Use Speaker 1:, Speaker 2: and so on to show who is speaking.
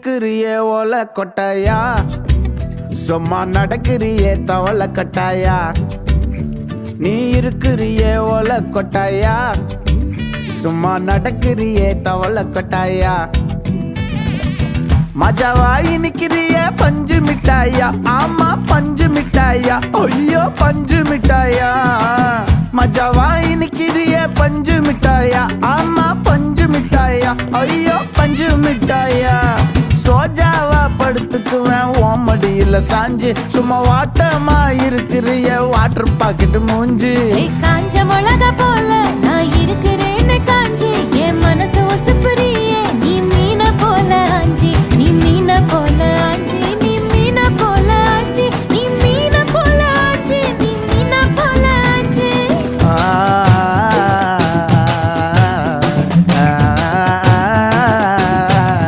Speaker 1: இருக்கிறியே ஓல கொட்டாயா, சும்மா நடக்கிறியே தவள கட்டாயா. நீ இருக்கிறியே ஓல கொட்டாயா, சும்மா நடக்கிறியே தவள கொட்டாயா. மஜாவாயி நிக்கிறிய பஞ்சு மிட்டாயா, ஆமா பஞ்சு மிட்டாயா, ஐயோ பஞ்சு மிட்டாயா. மஜாவாயி நிக்கிறிய பஞ்சு மிட்டாயா, ஆமா பஞ்சு மிட்டாயா, ஐயோ பஞ்சு மிட்டாயா. சோஜாவா படுத்துக்குவேன் ஓமடியில சாஞ்சு, சும்மா வாட்டமா இருக்கிறிய வாட்டர் பாக்கெட் மூஞ்சி.
Speaker 2: காஞ்ச மிளகா போல நான் இருக்கிறேன்னு காஞ்சி என் மனசு ஒசுப்புரி.